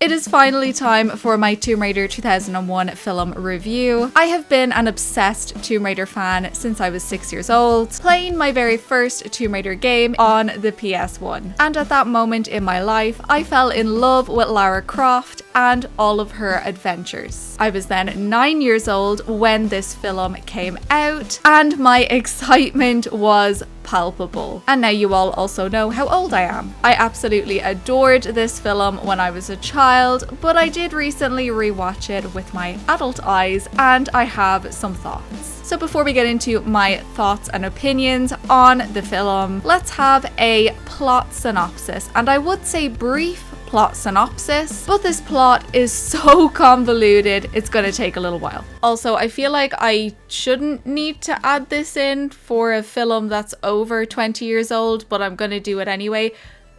It is finally time for my Tomb Raider 2001 film review. I have been an obsessed Tomb Raider fan since I was 6 years old, playing my very first Tomb Raider game on the PS1. And at that moment in my life, I fell in love with Lara Croft and all of her adventures. I was then 9 years old when this film came out, and my excitement was palpable. And now you all also know how old I am. I absolutely adored this film when I was a child, but I did recently rewatch it with my adult eyes and I have some thoughts. So before we get into my thoughts and opinions on the film, let's have a plot synopsis. And I would say brief plot synopsis, but this plot is so convoluted, it's gonna take a little while. Also, I feel like I shouldn't need to add this in for a film that's over 20 years old, but I'm gonna do it anyway.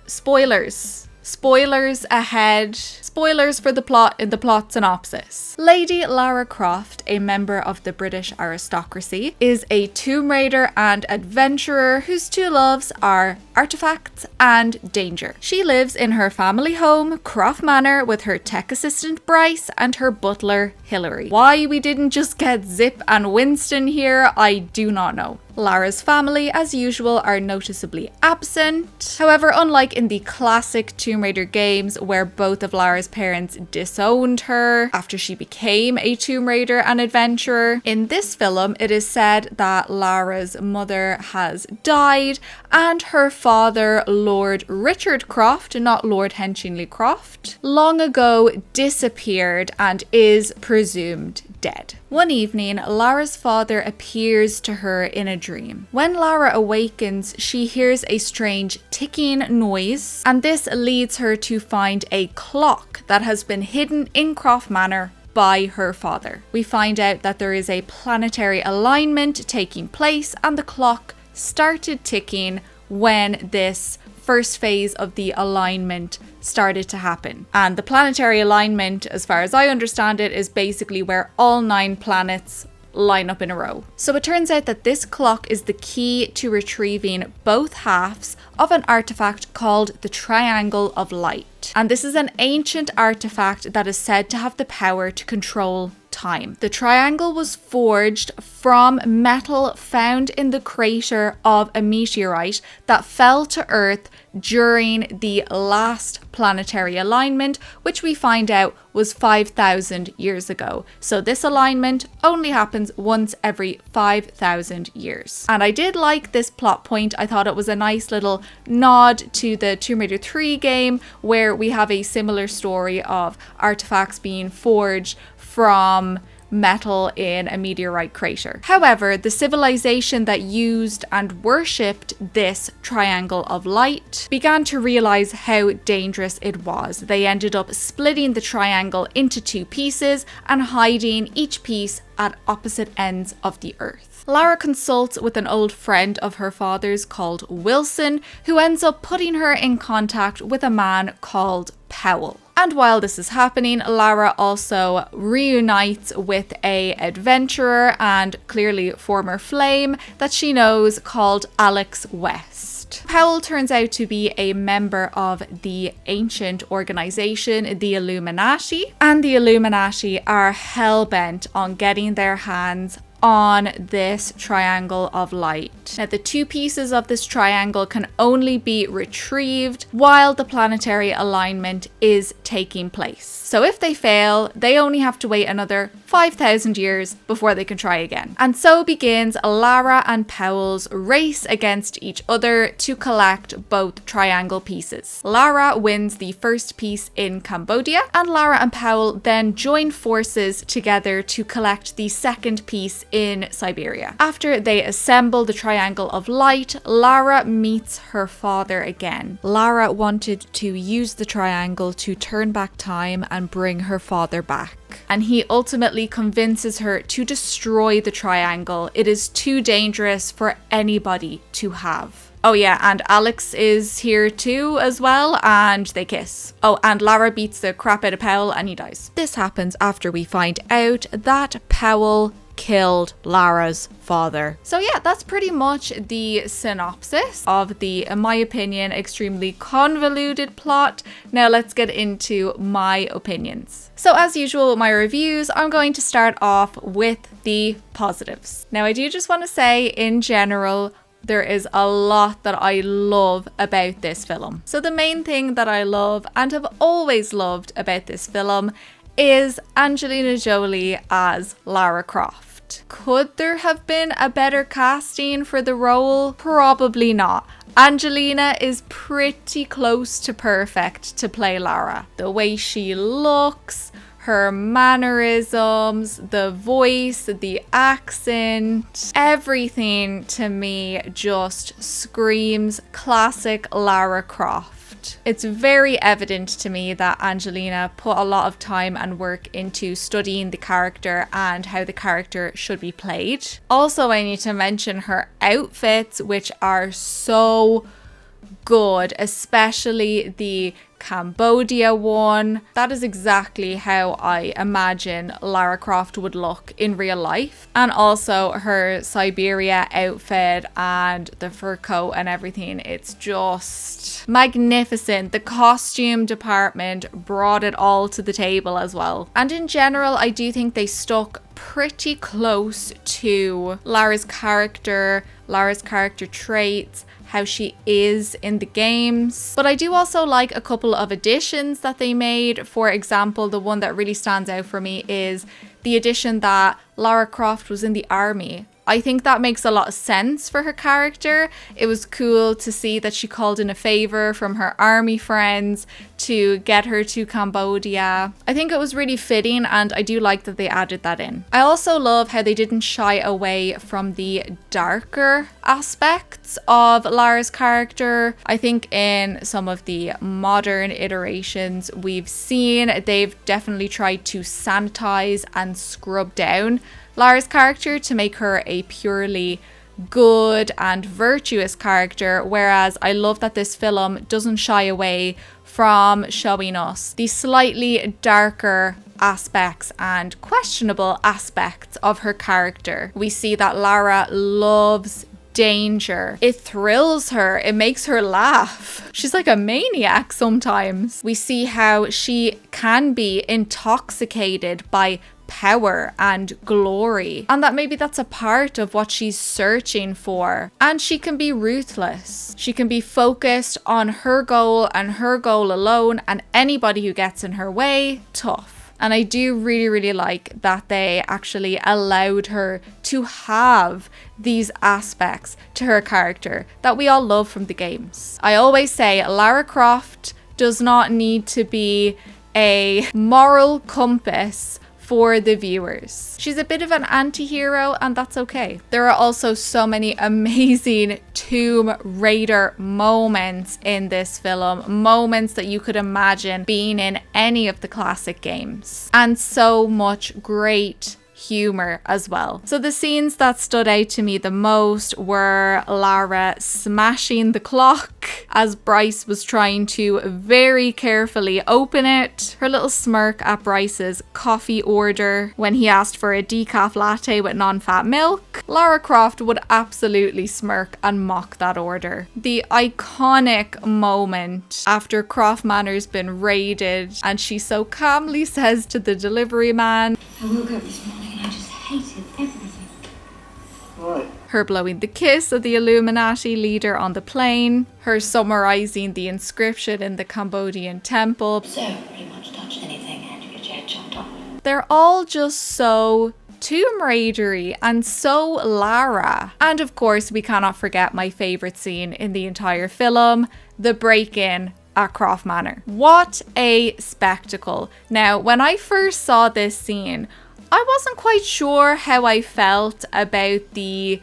Spoilers. Spoilers ahead. Spoilers for the plot in the plot synopsis. Lady Lara Croft, a member of the British aristocracy, is a Tomb Raider and adventurer whose two loves are artifacts and danger. She lives in her family home, Croft Manor, with her tech assistant Bryce and her butler Hilary. Why we didn't just get Zip and Winston here, I do not know. Lara's family, as usual, are noticeably absent. However, unlike in the classic Tomb Raider games where both of Lara's parents disowned her after she became a Tomb Raider and adventurer, in this film it is said that Lara's mother has died and her father, Lord Richard Croft, not Lord Henchinley Croft, long ago disappeared and is presumed dead. One evening, Lara's father appears to her in a dream. When Lara awakens, she hears a strange ticking noise, and this leads her to find a clock that has been hidden in Croft Manor by her father. We find out that there is a planetary alignment taking place, and the clock started ticking when this first phase of the alignment started to happen. And the planetary alignment, as far as I understand it, is basically where all 9 planets line up in a row. So it turns out that this clock is the key to retrieving both halves of an artifact called the Triangle of Light. And this is an ancient artifact that is said to have the power to control time. The triangle was forged from metal found in the crater of a meteorite that fell to Earth during the last planetary alignment, which we find out was 5,000 years ago. So this alignment only happens once every 5,000 years. And I did like this plot point. I thought it was a nice little nod to the Tomb Raider 3 game, where we have a similar story of artifacts being forged from metal in a meteorite crater. However, the civilization that used and worshipped this Triangle of Light began to realize how dangerous it was. They ended up splitting the triangle into 2 pieces and hiding each piece at opposite ends of the Earth. Lara consults with an old friend of her father's called Wilson, who ends up putting her in contact with a man called Powell. And while this is happening, Lara also reunites with an adventurer and clearly former flame that she knows called Alex West. Powell turns out to be a member of the ancient organization, the Illuminati, and the Illuminati are hell-bent on getting their hands on this Triangle of Light. Now, the 2 pieces of this triangle can only be retrieved while the planetary alignment is taking place. So if they fail, they only have to wait another 5,000 years before they can try again. And so begins Lara and Powell's race against each other to collect both triangle pieces. Lara wins the first piece in Cambodia, and Lara and Powell then join forces together to collect the second piece in Siberia. After they assemble the Triangle of Light, Lara meets her father again. Lara wanted to use the triangle to turn back time and bring her father back, and he ultimately convinces her to destroy the triangle. It is too dangerous for anybody to have. Oh yeah, and Alex is here too as well, and they kiss. Oh, and Lara beats the crap out of Powell and he dies. This happens after we find out that Powell killed Lara's father. So yeah, that's pretty much the synopsis of the, in my opinion, extremely convoluted plot. Now let's get into my opinions. So as usual with my reviews, I'm going to start off with the positives. Now I do just want to say, in general, there is a lot that I love about this film. So the main thing that I love and have always loved about this film is Angelina Jolie as Lara Croft. Could there have been a better casting for the role? Probably not. Angelina is pretty close to perfect to play Lara. The way she looks, her mannerisms, the voice, the accent, everything to me just screams classic Lara Croft. It's very evident to me that Angelina put a lot of time and work into studying the character and how the character should be played. Also, I need to mention her outfits, which are so good, especially the Cambodia one. That is exactly how I imagine Lara Croft would look in real life. And also her Siberia outfit and the fur coat and everything. It's just magnificent. The costume department brought it all to the table as well. And in general, I do think they stuck pretty close to Lara's character traits, how she is in the games. But I do also like a couple of additions that they made. For example, the one that really stands out for me is the addition that Lara Croft was in the army. I think that makes a lot of sense for her character. It was cool to see that she called in a favor from her army friends to get her to Cambodia. I think it was really fitting, and I do like that they added that in. I also love how they didn't shy away from the darker aspects of Lara's character. I think in some of the modern iterations we've seen, they've definitely tried to sanitize and scrub down Lara's character to make her a purely good and virtuous character, whereas I love that this film doesn't shy away from showing us the slightly darker aspects and questionable aspects of her character. We see that Lara loves danger. It thrills her. It makes her laugh. She's like a maniac sometimes. We see how she can be intoxicated by power and glory, and that maybe that's a part of what she's searching for. And she can be ruthless. She can be focused on her goal and her goal alone, and anybody who gets in her way, tough. And I do really like that they actually allowed her to have these aspects to her character that we all love from the games. I always say Lara Croft does not need to be a moral compass for the viewers. She's a bit of an anti-hero, and that's okay. There are also so many amazing Tomb Raider moments in this film, moments that you could imagine being in any of the classic games, and so much great humor as well. So the scenes that stood out to me the most were Lara smashing the clock as Bryce was trying to very carefully open it, her little smirk at Bryce's coffee order when he asked for a decaf latte with non-fat milk. Lara Croft would absolutely smirk and mock that order. The iconic moment after Croft Manor's been raided and she so calmly says to the delivery man, "I woke up this morning and I just hated everything." Right. Her blowing the kiss of the Illuminati leader on the plane, her summarizing the inscription in the Cambodian temple. So pretty much touch anything and you get your head chopped off. They're all just so Tomb Raider-y and so Lara. And of course, we cannot forget my favorite scene in the entire film, the break-in at Croft Manor. What a spectacle. Now, when I first saw this scene, I wasn't quite sure how I felt about the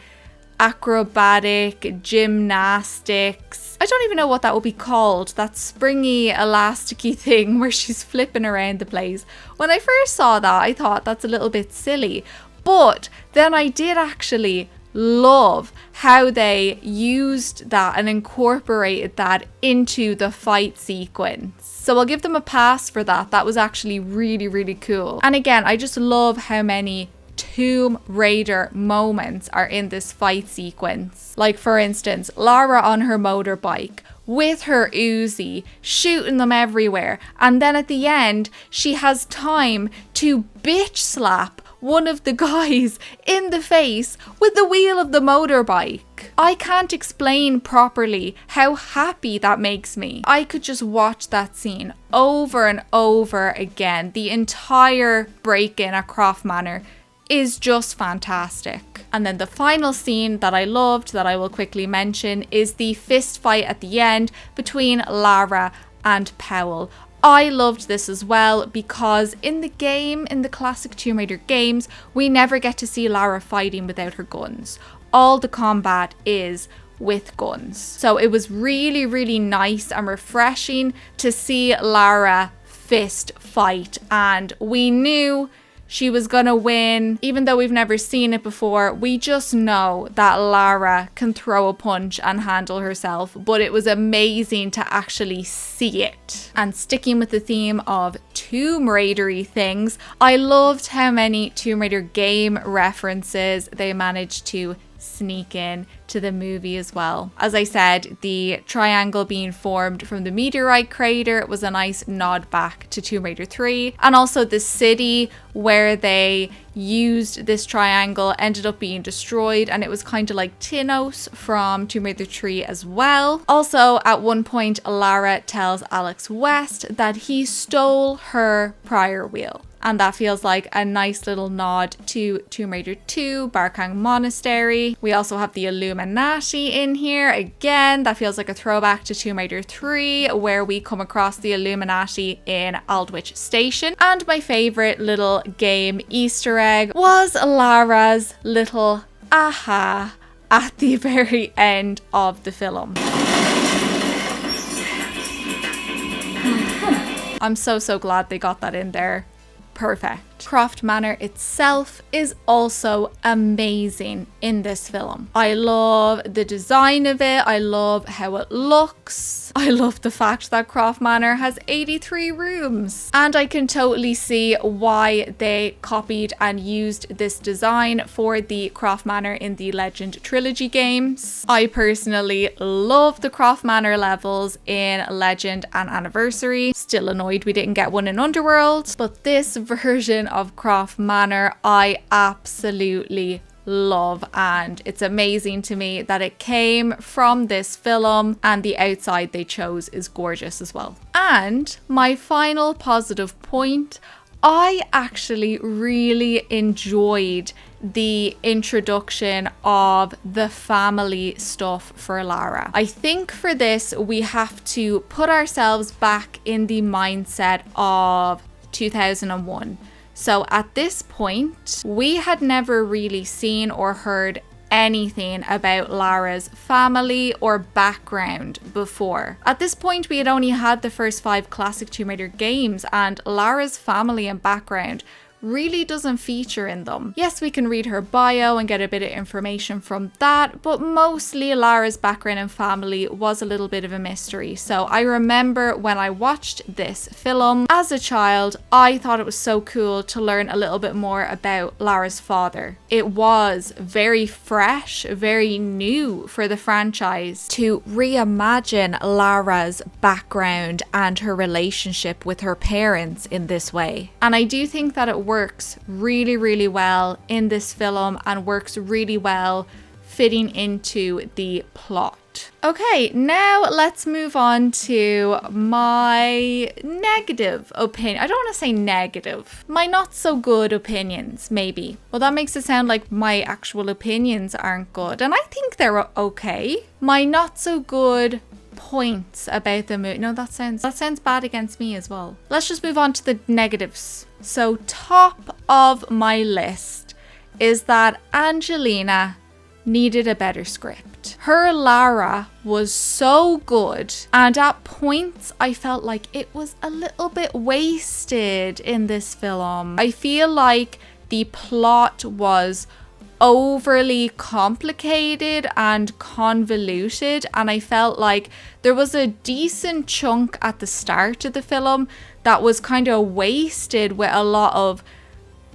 acrobatic gymnastics. I don't even know what that would be called. That springy, elasticy thing where she's flipping around the place. When I first saw that, I thought that's a little bit silly. But then I did actually love how they used that and incorporated that into the fight sequence. So I'll give them a pass for that. That was actually really, really cool. And again, I just love how many Tomb Raider moments are in this fight sequence. Like, for instance, Lara on her motorbike with her Uzi, shooting them everywhere. And then at the end, she has time to bitch slap one of the guys in the face with the wheel of the motorbike. I can't explain properly how happy that makes me. I could just watch that scene over and over again. The entire break-in at Croft Manor is just fantastic. And then the final scene that I loved, that I will quickly mention, is the fist fight at the end between Lara and Powell. I loved this as well because in the game, in the classic Tomb Raider games, we never get to see Lara fighting without her guns. All the combat is with guns. So it was really, really nice and refreshing to see Lara fist fight, and we knew she was gonna win. Even though we've never seen it before, we just know that Lara can throw a punch and handle herself, but it was amazing to actually see it. And sticking with the theme of Tomb Raider-y things, I loved how many Tomb Raider game references they managed to sneak in to the movie as well. As I said, the triangle being formed from the meteorite crater was a nice nod back to Tomb Raider 3, and also the city where they used this triangle ended up being destroyed, and it was kind of like Tinos from Tomb Raider 3 as well. Also, at one point, Lara tells Alex West that he stole her prior wheel. And that feels like a nice little nod to Tomb Raider 2, Barkang Monastery. We also have the Illuminati in here. Again, that feels like a throwback to Tomb Raider 3, where we come across the Illuminati in Aldwych Station. And my favorite little game Easter egg was Lara's little aha at the very end of the film. I'm so glad they got that in there. Perfect. Croft Manor itself is also amazing in this film. I love the design of it. I love how it looks. I love the fact that Croft Manor has 83 rooms. And I can totally see why they copied and used this design for the Croft Manor in the Legend Trilogy games. I personally love the Croft Manor levels in Legend and Anniversary. Still annoyed we didn't get one in Underworld, but this version of Croft Manor I absolutely love, and it's amazing to me that it came from this film, and the outside they chose is gorgeous as well. And my final positive point, I actually really enjoyed the introduction of the family stuff for Lara. I think for this we have to put ourselves back in the mindset of 2001. So at this point, we had never really seen or heard anything about Lara's family or background before. At this point, we had only had the first 5 classic Tomb Raider games, and Lara's family and background really doesn't feature in them. Yes, we can read her bio and get a bit of information from that, but mostly Lara's background and family was a little bit of a mystery. So I remember when I watched this film as a child, I thought it was so cool to learn a little bit more about Lara's father. It was very fresh, very new for the franchise to reimagine Lara's background and her relationship with her parents in this way. And I do think that it works really, really well in this film and works really well fitting into the plot. Okay, now let's move on to my negative opinion. I don't want to say negative. My not so good opinions, maybe. Well, that makes it sound like my actual opinions aren't good, and I think they're okay. My not so good points about the movie. No, that sounds bad against me as well. Let's just move on to the negatives. So top of my list is that Angelina needed a better script. Her Lara was so good, and at points I felt like it was a little bit wasted in this film. I feel like the plot was overly complicated and convoluted, and I felt like there was a decent chunk at the start of the film that was kind of wasted with a lot of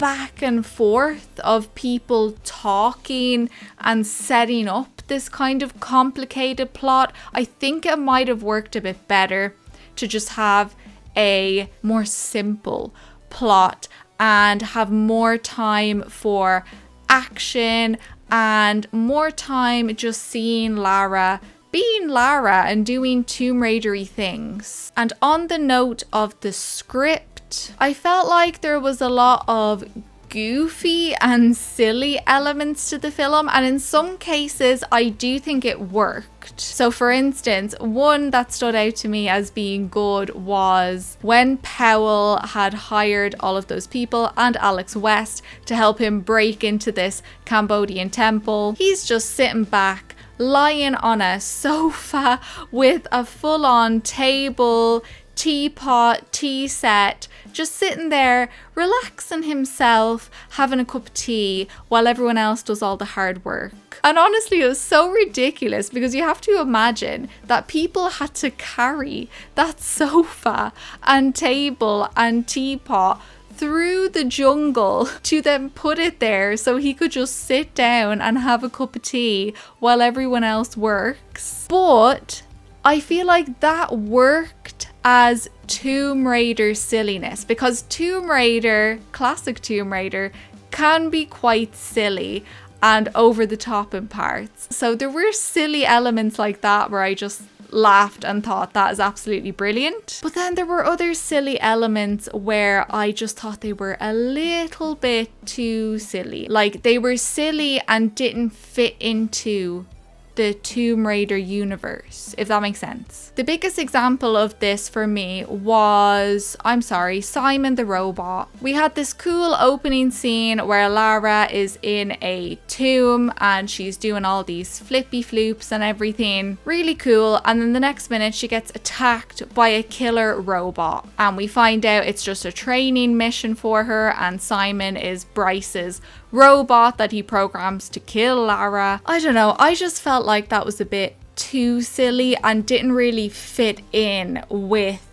back and forth of people talking and setting up this kind of complicated plot. I think it might have worked a bit better to just have a more simple plot and have more time for action and more time just seeing Lara being Lara and doing Tomb Raider-y things. And on the note of the script, I felt like there was a lot of goofy and silly elements to the film, and in some cases I do think it worked. So for instance, one that stood out to me as being good was when Powell had hired all of those people and Alex West to help him break into this Cambodian temple. He's just sitting back, lying on a sofa with a full-on table, teapot, tea set, just sitting there relaxing himself, having a cup of tea while everyone else does all the hard work. And honestly, it was so ridiculous because you have to imagine that people had to carry that sofa and table and teapot through the jungle to then put it there so he could just sit down and have a cup of tea while everyone else works. But I feel like that worked as Tomb Raider silliness, because Tomb Raider, classic Tomb Raider, can be quite silly and over the top in parts. So there were silly elements like that where I just laughed and thought that is absolutely brilliant. But then there were other silly elements where I just thought they were a little bit too silly. Like they were silly and didn't fit into the Tomb Raider universe, if that makes sense. The biggest example of this for me was, Simon the Robot. We had this cool opening scene where Lara is in a tomb and she's doing all these flippy floops and everything. Really cool. And then the next minute she gets attacked by a killer robot. And we find out it's just a training mission for her, and Simon is Bryce's robot that he programs to kill Lara. I don't know, I just felt like that was a bit too silly and didn't really fit in with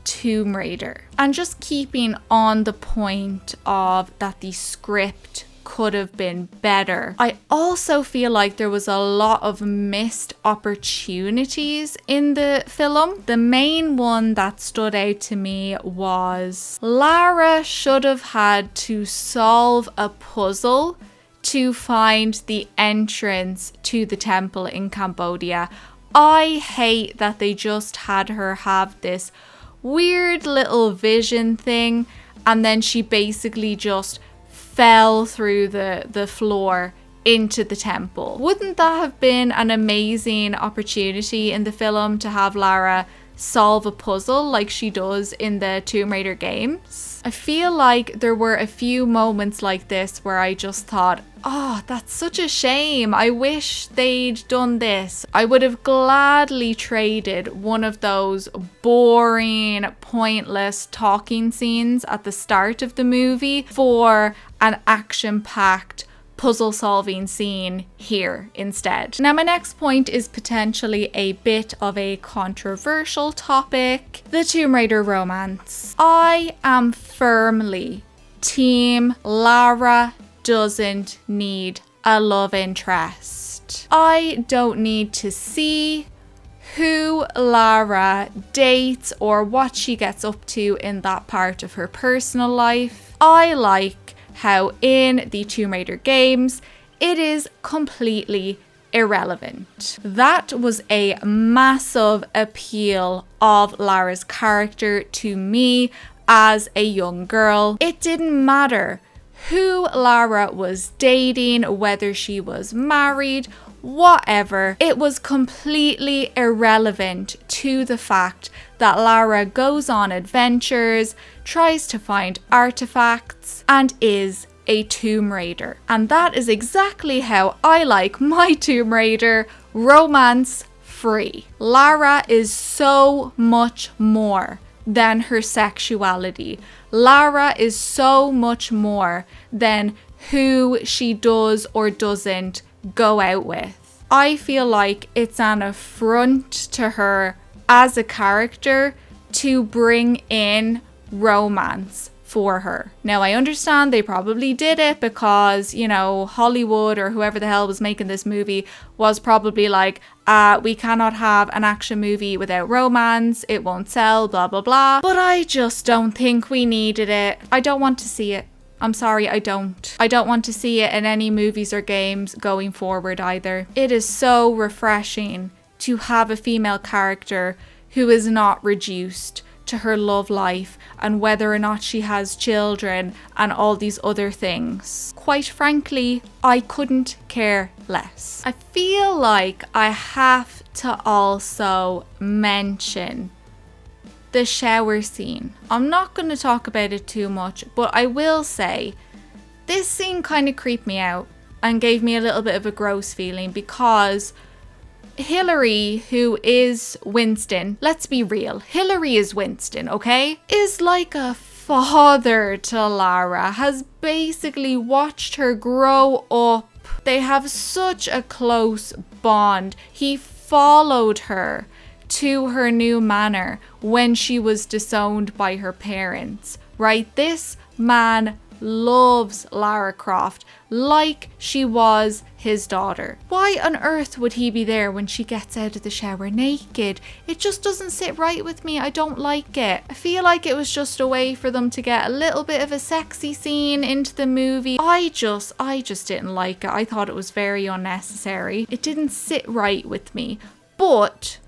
Tomb Raider. And just keeping on the point of that the script could have been better, I also feel like there was a lot of missed opportunities in the film. The main one that stood out to me was Lara should have had to solve a puzzle to find the entrance to the temple in Cambodia. I hate that they just had her have this weird little vision thing and then she basically just fell through the floor into the temple. Wouldn't that have been an amazing opportunity in the film to have Lara solve a puzzle like she does in the Tomb Raider games? I feel like there were a few moments like this where I just thought, oh, that's such a shame. I wish they'd done this. I would have gladly traded one of those boring, pointless talking scenes at the start of the movie for an action-packed puzzle solving scene here instead. Now my next point is potentially a bit of a controversial topic, the Tomb Raider romance. I am firmly team Lara doesn't need a love interest. I don't need to see who Lara dates or what she gets up to in that part of her personal life. I like how in the Tomb Raider games, it is completely irrelevant. That was a massive appeal of Lara's character to me as a young girl. It didn't matter who Lara was dating, whether she was married, whatever. It was completely irrelevant to the fact that Lara goes on adventures, tries to find artifacts, and is a Tomb Raider. And that is exactly how I like my Tomb Raider, romance free. Lara is so much more than her sexuality. Lara is so much more than who she does or doesn't go out with. I feel like it's an affront to her as a character to bring in romance for her. Now, I understand they probably did it because, you know, Hollywood or whoever the hell was making this movie was probably like, we cannot have an action movie without romance, it won't sell, blah, blah, blah. But I just don't think we needed it. I don't want to see it. I'm sorry, I don't. I don't want to see it in any movies or games going forward either. It is so refreshing to have a female character who is not reduced to her love life and whether or not she has children and all these other things. Quite frankly, I couldn't care less. I feel like I have to also mention the shower scene. I'm not going to talk about it too much, but I will say this scene kind of creeped me out and gave me a little bit of a gross feeling because Hillary, who is Winston, let's be real, Hillary is Winston, okay? Is like a father to Lara, has basically watched her grow up. They have such a close bond. He followed her to her new manor when she was disowned by her parents, right? This man loves Lara Croft like she was his daughter. Why on earth would he be there when she gets out of the shower naked? It just doesn't sit right with me. I don't like it. I feel like it was just a way for them to get a little bit of a sexy scene into the movie. I just didn't like it. I thought it was very unnecessary. It didn't sit right with me. But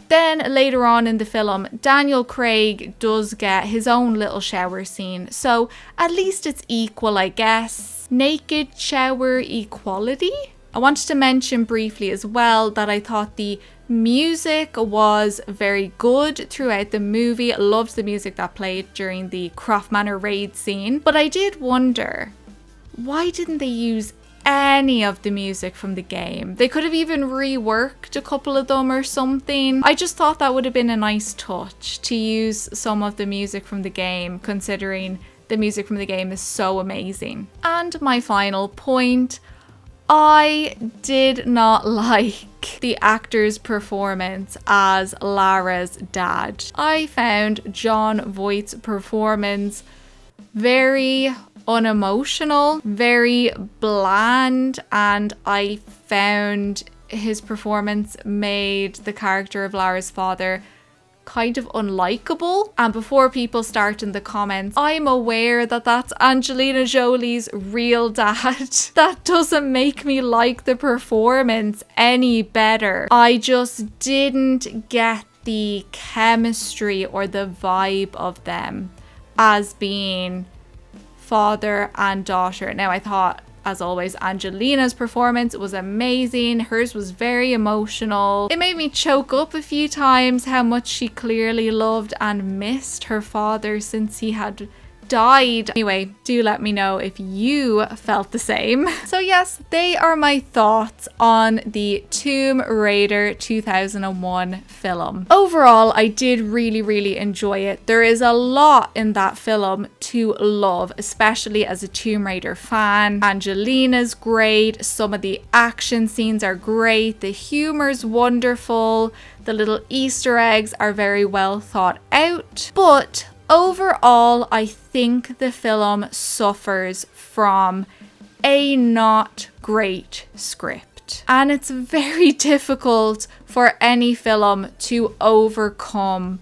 then later on in the film, Daniel Craig does get his own little shower scene. So at least it's equal, I guess. Naked shower equality? I wanted to mention briefly as well that I thought the music was very good throughout the movie. I loved the music that played during the Croft Manor raid scene. But I did wonder, why didn't they use any of the music from the game? They could have even reworked a couple of them or something. I just thought that would have been a nice touch to use some of the music from the game, considering the music from the game is so amazing. And my final point, I did not like the actor's performance as Lara's dad. I found Jon Voight's performance very unemotional, very bland, and I found his performance made the character of Lara's father kind of unlikable. And before people start in the comments, I'm aware that that's Angelina Jolie's real dad. That doesn't make me like the performance any better. I just didn't get the chemistry or the vibe of them as being father and daughter. Now, I thought, as always, Angelina's performance was amazing. Hers was very emotional. It made me choke up a few times how much she clearly loved and missed her father since he had died. Anyway, do let me know if you felt the same. So yes, they are my thoughts on the Tomb Raider 2001 film. Overall, I did really enjoy it. There is a lot in that film to love, especially as a Tomb Raider fan. Angelina's great. Some of the action scenes are great. The humor's wonderful. The little Easter eggs are very well thought out. But overall, I think the film suffers from a not great script. And it's very difficult for any film to overcome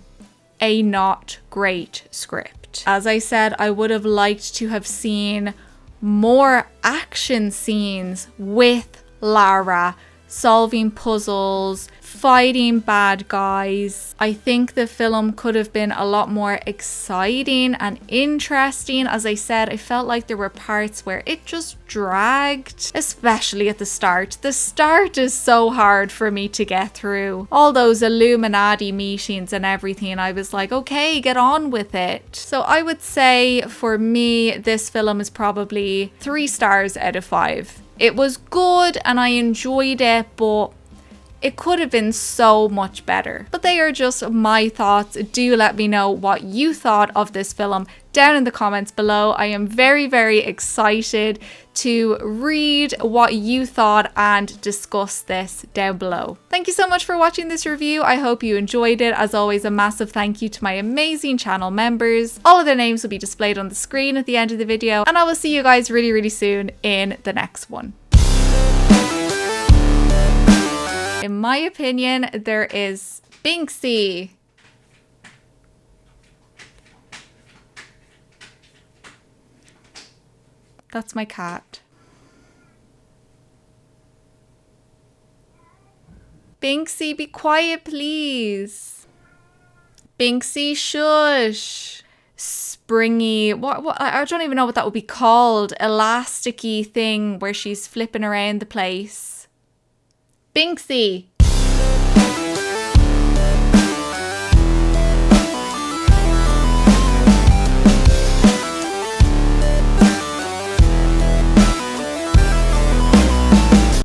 a not great script. As I said, I would have liked to have seen more action scenes with Lara, solving puzzles, fighting bad guys. I think the film could have been a lot more exciting and interesting. As I said, I felt like there were parts where it just dragged, especially at the start. The start is so hard for me to get through. All those Illuminati meetings and everything, I was like, okay, get on with it. So I would say for me, this film is probably 3 stars out of 5. It was good and I enjoyed it, but it could have been so much better. But they are just my thoughts. Do let me know what you thought of this film down in the comments below. I am very, very excited to read what you thought and discuss this down below. Thank you so much for watching this review. I hope you enjoyed it. As always, a massive thank you to my amazing channel members. All of their names will be displayed on the screen at the end of the video, and I will see you guys really, really soon in the next one. In my opinion, there is Binksy. That's my cat. Binksy, be quiet, please. Binksy, shush. Springy, what? I don't even know what that would be called. Elasticy thing where she's flipping around the place. Binksy.